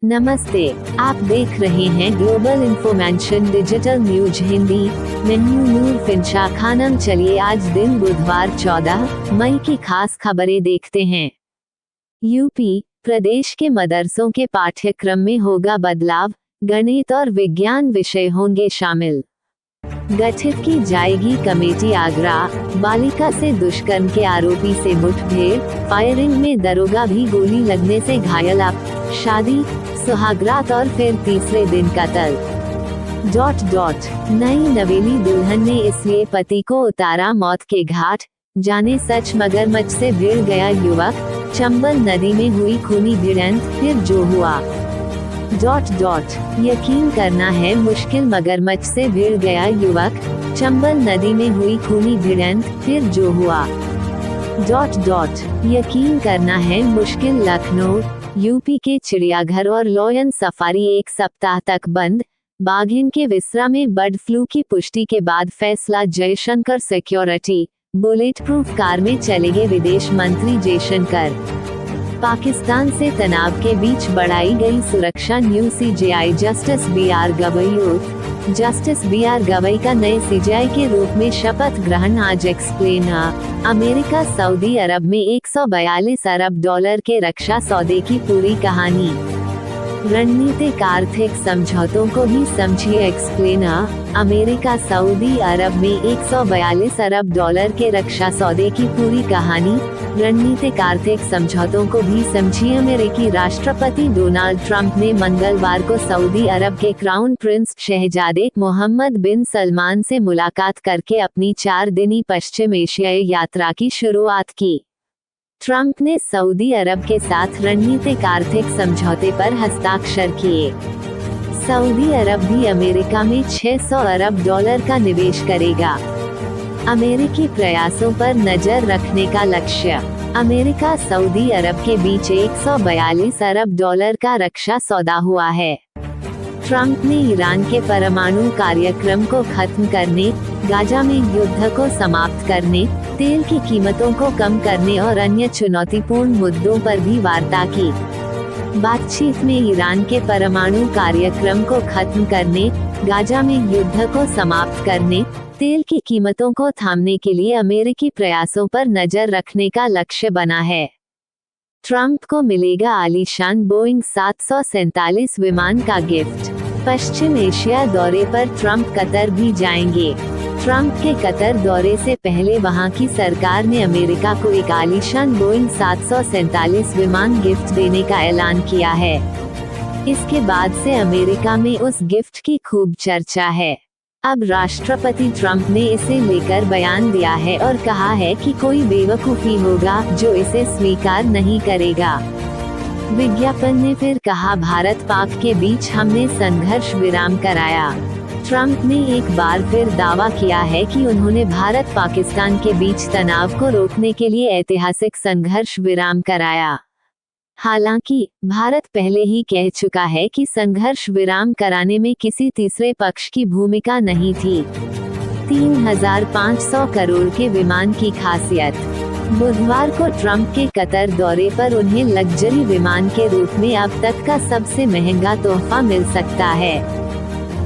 नमस्ते, आप देख रहे हैं global information digital news Hindi. मैं हूं नूर फिंशा खानम। चलिए आज दिन बुधवार 14 मई की खास खबरें देखते हैं। यूपी प्रदेश के मदरसों के पाठ्यक्रम में होगा बदलाव, गणित और विज्ञान विषय होंगे शामिल। गठित की जाएगी कमेटी। आगरा बालिका से दुष्कर्म के आरोपी से मुठभेड़, फायरिंग में दरोगा भी गोली लगने से घायल। अब शादी, सुहागरात और फिर तीसरे दिन कत्ल। नई नवेली दुल्हन ने इसलिए पति को उतारा मौत के घाट। जाने सच, मगरमच्छ से भिड़ गया युवक। चंबल नदी में हुई खूनी भिड़ंत, फिर जो हुआ। यकीन करना है मुश्किल, मगरमच्छ से भिड़ गया युवक। चंबल नदी में हुई खूनी भिड़ंत, फिर जो हुआ। यकीन करना है मुश्किल। लखनऊ यूपी के चिड़ियाघर और लॉयन सफारी एक सप्ताह तक बंद। बाघिन के विसरा में बर्ड फ्लू की पुष्टि के बाद फैसला। Jaishankar security bullet proof car में चलेंगे विदेश मंत्री जयशंकर। पाकिस्तान से तनाव के बीच बढ़ाई गई सुरक्षा। New CJI justice B R. Gavai. Justice B R. Gavai का नए सीजेआई के रूप में शपथ ग्रहण आज। एक्सप्लेन। अमेरिका सऊदी अरब में $142 अरब के रक्षा सौदे की पूरी कहानी। रणनीतिक आर्थिक समझौतों को भी समझिए। एक्सप्लेन। अमेरिका सऊदी अरब में $142 अरब के रक्षा सौदे की पूरी कहानी। रणनीतिक आर्थिक समझौतों को भी समझिए। अमेरिकी राष्ट्रपति डोनाल्ड ट्रंप ने मंगलवार को सऊदी अरब के क्राउन प्रिंस शहजादे मोहम्मद बिन सलमान से मुलाकात करके अपनी 4 दिनी पश्चिम एशियाई यात्रा की शुरुआत की। ट्रंप ने सऊदी अरब के साथ रणनीतिक आर्थिक समझौते पर हस्ताक्षर किए। सऊदी अरब भी अमेरिका में $600 अरब का निवेश करेगा। अमेरिकी प्रयासों पर नजर रखने का लक्ष्य। अमेरिका सऊदी अरब के बीच $142 अरब का रक्षा सौदा हुआ है। ट्रंप ने ईरान के परमाणु कार्यक्रम को खत्म करने, गाजा में युद्ध को समाप्त करने, तेल की कीमतों को कम करने और अन्य चुनौतीपूर्ण मुद्दों पर भी वार्ता की। बातचीत में ईरान के परमाणु कार्यक्रम को खत्म करने, गाजा में युद्ध को समाप्त करने, तेल की कीमतों को थामने के लिए अमेरिकी प्रयासों पर नजर रखने का लक्ष्य बना है। ट्रंप को मिलेगा आलीशान बोइंग 747 विमान का गिफ्ट। पश्चिम एशिया दौरे पर ट्रंप कतर भी जाएंगे। ट्रंप के कतर दौरे से पहले वहां की सरकार ने अमेरिका को एक आलीशान बोइंग 747 विमान गिफ्ट देने का ऐलान किया है। इसके बाद से अमेरिका में उस गिफ्ट की खूब चर्चा है। अब राष्ट्रपति ट्रंप ने इसे लेकर बयान दिया है और कहा है कि कोई बेवकूफी होगा जो इसे स्वीकार नहीं करेगा। विज्ञापन ने फिर कहा, भारत पाक के बीच हमने संघर्ष विराम कराया। ट्रंप ने एक बार फिर दावा किया है कि उन्होंने भारत पाकिस्तान के बीच तनाव को रोकने के लिए ऐतिहासिक संघर्ष विराम कराया। हालांकि भारत पहले ही कह चुका है कि संघर्ष विराम कराने में किसी तीसरे पक्ष की भूमिका नहीं थी। 3,500 करोड़ के विमान की खासियत। बुधवार को ट्रंप के कतर दौरे पर उन्हें लग्जरी विमान के रूप में अब तक का सबसे महंगा तोहफा मिल सकता है।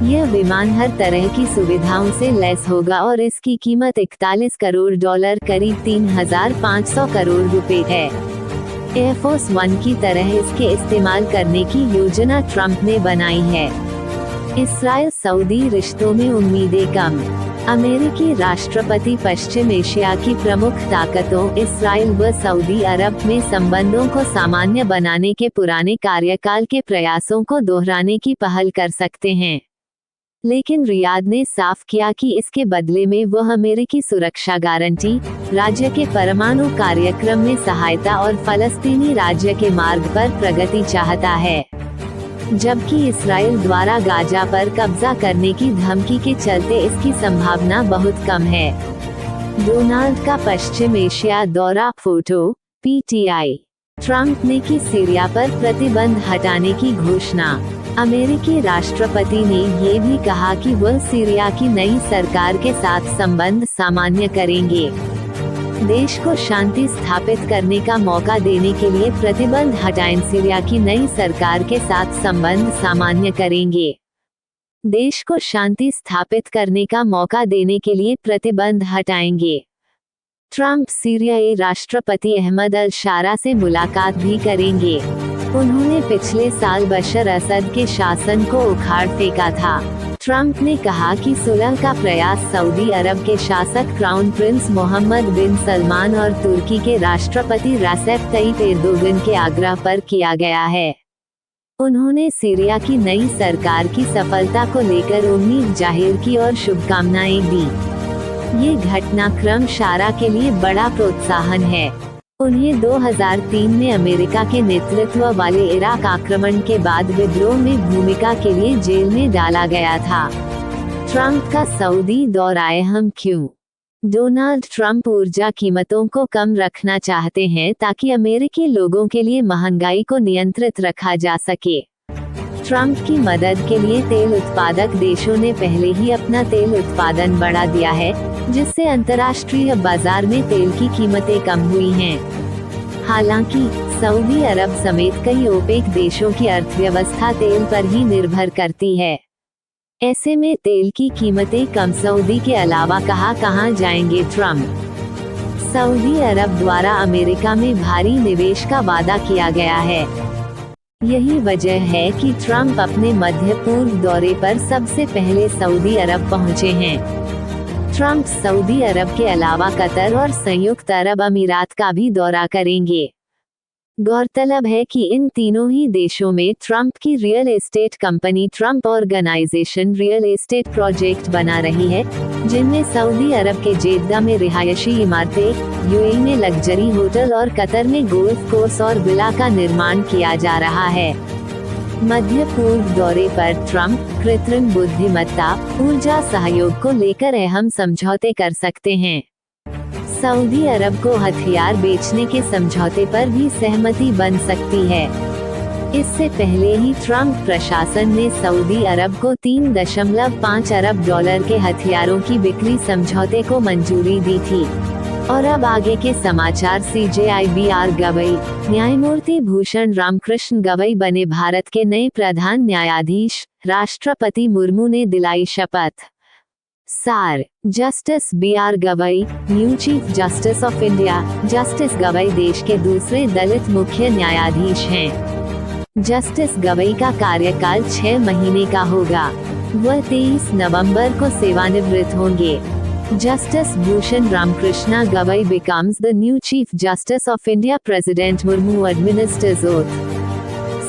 यह विमान हर तरह की सुविधाओं से लैस होगा और इसकी कीमत $41 करोड़ करीब 3,500 करोड़ रुपए है। एयरफोर्स 1 की तरह इसके इस्तेमाल करने की योजना ट्रंप ने बनाई है। इसराइल सऊदी रिश्तों में उम्मीदें कम। अमेरिकी राष्ट्रपति पश्चिम एशिया की प्रमुख ताकतों इसराइल व सऊदी अरब में संबंधों को सामान्य बनाने के पुराने कार्यकाल के प्रयासों को दोहराने की पहल कर सकते हैं। लेकिन रियाद ने साफ किया कि इसके बदले में वह अमेरिकी सुरक्षा गारंटी, राज्य के परमाणु कार्यक्रम में सहायता और फलस्तीनी राज्य के मार्ग पर प्रगति चाहता है। जबकि इसराइल द्वारा गाजा पर कब्जा करने की धमकी के चलते इसकी संभावना बहुत कम है। डोनाल्ड का पश्चिम एशिया दौरा। Photo PTI. ट्रंप ने की सीरिया पर प्रतिबंध हटाने की घोषणा। अमेरिकी राष्ट्रपति ने ये भी कहा कि वह सीरिया की नई सरकार के साथ संबंध सामान्य करेंगे। देश को शांति स्थापित करने का मौका देने के लिए प्रतिबंध हटाएं। सीरिया की नई सरकार के साथ संबंध सामान्य करेंगे। देश को शांति स्थापित करने का मौका देने के लिए प्रतिबंध हटाएंगे। ट्रंप सीरियाई राष्ट्रपति अहमद अल शारा से मुलाकात भी करेंगे। उन्होंने पिछले साल बशर असद के शासन को उखाड़ फेंका था। ट्रंप ने कहा कि सुलह का प्रयास सऊदी अरब के शासक क्राउन प्रिंस मोहम्मद बिन सलमान और तुर्की के राष्ट्रपति रेसेप तय्यिप एर्दोगन के आग्रह पर किया गया है। उन्होंने सीरिया की नई सरकार की सफलता को लेकर उम्मीद जाहिर की और शुभकामनाएं दी। ये घटनाक्रम शारा के लिए बड़ा प्रोत्साहन है। उन्हें 2003 में अमेरिका के नेतृत्व वाले इराक आक्रमण के बाद विद्रोह में भूमिका के लिए जेल में डाला गया था। ट्रंप का सऊदी दौरा अहम क्यों? डोनाल्ड ट्रंप ऊर्जा कीमतों को कम रखना चाहते हैं ताकि अमेरिकी लोगों के लिए महंगाई को नियंत्रित रखा जा सके। ट्रंप की मदद के लिए तेल उत्पादक देशों ने पहले ही अपना तेल उत्पादन बढ़ा दिया है, जिससे अंतर्राष्ट्रीय बाजार में तेल की कीमतें कम हुई हैं। हालांकि सऊदी अरब समेत कई ओपेक देशों की अर्थव्यवस्था तेल पर ही निर्भर करती है। ऐसे में तेल की कीमतें कम। सऊदी के अलावा कहां जाएंगे ट्रंप? सऊदी अरब द्वारा अमेरिका में भारी निवेश का वादा किया गया है। यही वजह है कि ट्रंप अपने मध्य पूर्व दौरे पर सबसे पहले सऊदी अरब पहुंचे हैं। ट्रंप सऊदी अरब के अलावा कतर और संयुक्त अरब अमीरात का भी दौरा करेंगे। गौरतलब है कि इन तीनों ही देशों में ट्रंप की real estate company Trump Organization real estate project बना रही है, जिनमें सऊदी अरब के जेद्दा में रिहायशी इमारतें, यूएई में लग्जरी होटल और कतर में गोल्फ कोर्स और विला का निर्माण किया जा रहा है। मध्य पूर्व दौरे पर ट्रंप कृत्रिम बुद्धिमत्ता, ऊर्जा सहयोग को लेकर अहम समझौते कर सकते हैं। सऊदी अरब को हथियार बेचने के समझौते पर भी सहमति बन सकती है। इससे पहले ही ट्रंप प्रशासन ने सऊदी अरब को $3.5 अरब के हथियारों की बिक्री समझौते को मंजूरी दी थी। और अब आगे के समाचार। CJI BR Gavai. न्यायमूर्ति भूषण रामकृष्ण गवई बने भारत के नए प्रधान न्यायाधीश, राष्ट्रपति मुर्मू ने दिलाई शपथ। सार। Justice BR Gavai, new chief justice of India. Justice Gavai देश के दूसरे दलित मुख्य न्यायाधीश हैं। जस्टिस गवई का कार्यकाल 6 महीने का होगा। वह 23 नवंबर को सेवानिवृत्त होंगे। Justice Bhushan Ramakrishna Gavai becomes the new Chief Justice of India. President Murmu administers oath.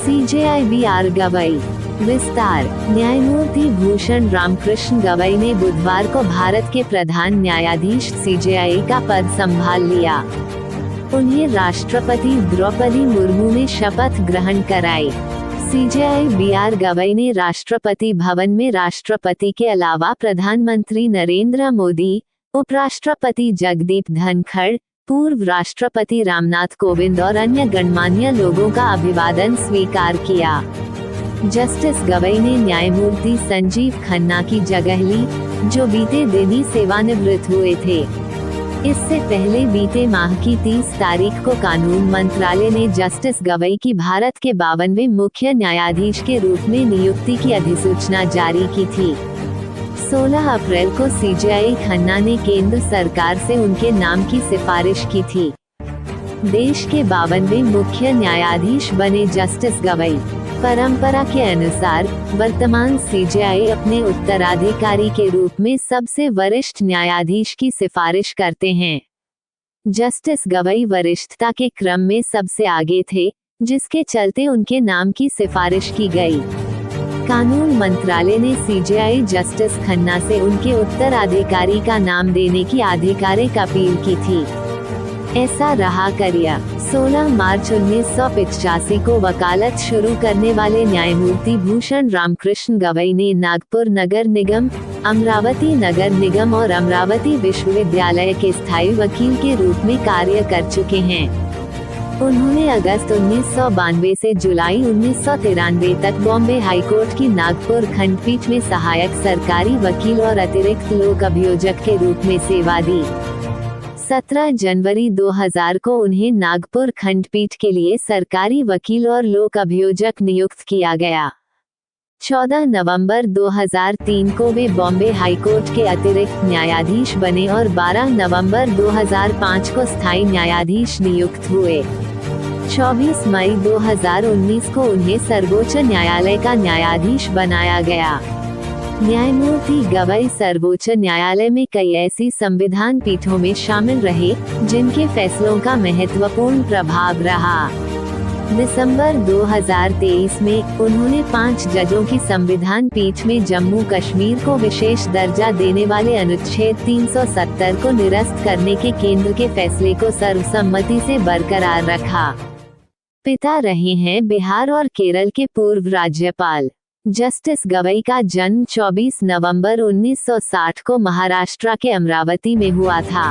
CJI BR Gavai. विस्तार। न्यायमूर्ति भूषण रामकृष्ण गवई ने बुधवार को भारत के प्रधान न्यायाधीश CJI का पद संभाल लिया। उन्हें राष्ट्रपति द्रौपदी मुर्मू ने शपथ ग्रहण कराई। CJI BR गवई ने राष्ट्रपति भवन में राष्ट्रपति के अलावा प्रधानमंत्री नरेंद्र मोदी, उपराष्ट्रपति जगदीप धनखड़, पूर्व राष्ट्रपति रामनाथ कोविंद और अन्य गणमान्य लोगों का अभिवादन स्वीकार किया। जस्टिस गवई ने न्यायमूर्ति संजीव खन्ना की जगह ली, जो बीते दिन ही सेवानिवृत्त हुए थे। इससे पहले बीते माह की 30 तारीख को कानून मंत्रालय ने जस्टिस गवई की भारत के 52वें मुख्य न्यायाधीश के रूप में नियुक्ति की अधिसूचना जारी की थी। 16 अप्रैल को CJI खन्ना ने केंद्र सरकार से उनके नाम की सिफारिश की थी। देश के 52वें मुख्य न्यायाधीश बने जस्टिस गवई। परंपरा के अनुसार वर्तमान CJI अपने उत्तराधिकारी के रूप में सबसे वरिष्ठ न्यायाधीश की सिफारिश करते हैं। जस्टिस गवई वरिष्ठता के क्रम में सबसे आगे थे, जिसके चलते उनके नाम की सिफारिश की गई। कानून मंत्रालय ने CJI जस्टिस खन्ना से उनके उत्तराधिकारी का नाम देने की आधिकारिक अपील की थी। ऐसा रहा करिया। 16 मार्च 1985 को वकालत शुरू करने वाले न्यायमूर्ति भूषण रामकृष्ण गवई ने नागपुर नगर निगम, अमरावती नगर निगम और अमरावती विश्वविद्यालय के स्थायी वकील के रूप में कार्य कर चुके हैं। उन्होंने अगस्त 1992 से जुलाई 1993 तक बॉम्बे हाईकोर्ट की नागपुर खंडपीठ में सहायक सरकारी वकील और अतिरिक्त लोक अभियोजक के रूप में सेवा दी। 17 जनवरी 2000 को उन्हें नागपुर खंडपीठ के लिए सरकारी वकील और लोक अभियोजक नियुक्त किया गया। 14 नवंबर 2003 को वे बॉम्बे हाईकोर्ट के अतिरिक्त न्यायाधीश बने और 12 नवंबर 2005 को स्थायी न्यायाधीश नियुक्त हुए। 24 मई 2019 को उन्हें सर्वोच्च न्यायालय का न्यायाधीश बनाया गया। न्यायमूर्ति गवई सर्वोच्च न्यायालय में कई ऐसी संविधान पीठों में शामिल रहे जिनके फैसलों का महत्वपूर्ण प्रभाव रहा। दिसंबर 2023 में उन्होंने 5 जजों की संविधान पीठ में जम्मू कश्मीर को विशेष दर्जा देने वाले अनुच्छेद 370 को निरस्त करने के केंद्र के फैसले को सर्वसम्मति से बरकरार रखा। पिता रहे हैं बिहार और केरल के पूर्व राज्यपाल। जस्टिस गवई का जन्म 24 नवंबर 1960 को महाराष्ट्र के अमरावती में हुआ था।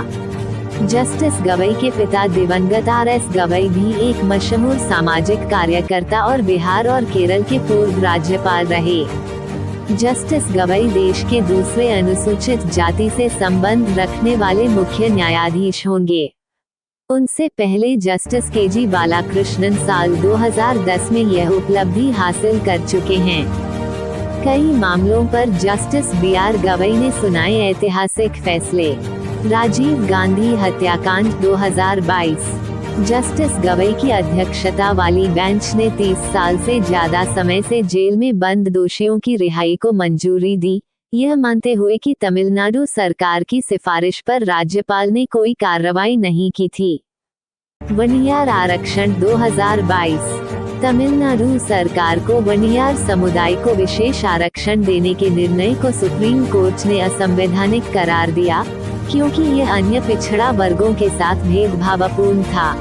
जस्टिस गवई के पिता दिवंगत RS गवई भी एक मशहूर सामाजिक कार्यकर्ता और बिहार और केरल के पूर्व राज्यपाल रहे। जस्टिस गवई देश के दूसरे अनुसूचित जाति से संबंध रखने वाले मुख्य न्यायाधीश होंगे। उनसे पहले जस्टिस KG बालाकृष्णन साल 2010 में यह उपलब्धि हासिल कर चुके हैं। कई मामलों पर जस्टिस BR गवई ने सुनाए ऐतिहासिक फैसले। राजीव गांधी हत्याकांड 2022। जस्टिस गवई की अध्यक्षता वाली बेंच ने 30 साल से ज्यादा समय से जेल में बंद दोषियों की रिहाई को मंजूरी दी, यह मानते हुए कि तमिलनाडु सरकार की सिफारिश पर राज्यपाल ने कोई कार्रवाई नहीं की थी। वणियार आरक्षण 2022। तमिलनाडु सरकार को वणियार समुदाय को विशेष आरक्षण देने के निर्णय को सुप्रीम कोर्ट ने असंवैधानिक करार दिया, क्योंकि यह अन्य पिछड़ा वर्गों के साथ भेदभावपूर्ण था।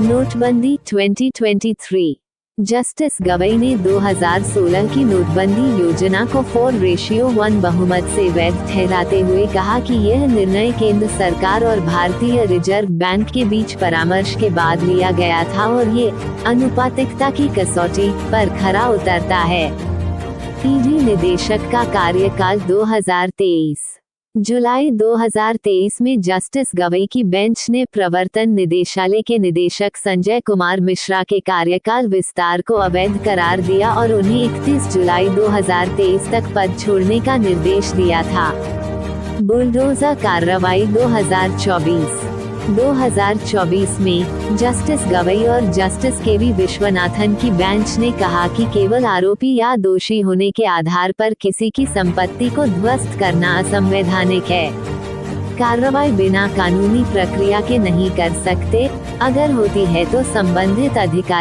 नोटबंदी 2023। जस्टिस गवई ने 2016 की नोटबंदी योजना को 4:1 बहुमत से वैध ठहराते हुए कहा कि यह निर्णय केंद्र सरकार और भारतीय रिजर्व बैंक के बीच परामर्श के बाद लिया गया था और ये अनुपातिकता की कसौटी पर खरा उतरता है। ईडी निदेशक का कार्यकाल 2023। जुलाई 2023 में जस्टिस गवई की बेंच ने प्रवर्तन निदेशालय के निदेशक संजय कुमार मिश्रा के कार्यकाल विस्तार को अवैध करार दिया और उन्हें 31 जुलाई 2023 तक पद छोड़ने का निर्देश दिया था। बुलडोजर कार्रवाई 2024 में जस्टिस गवई और जस्टिस KV विश्वनाथन की बेंच ने कहा कि केवल आरोपी या दोषी होने के आधार पर किसी की संपत्ति को ध्वस्त करना असंवैधानिक है। कार्रवाई बिना कानूनी प्रक्रिया के नहीं कर सकते, अगर होती है तो संबंधित अधिकारी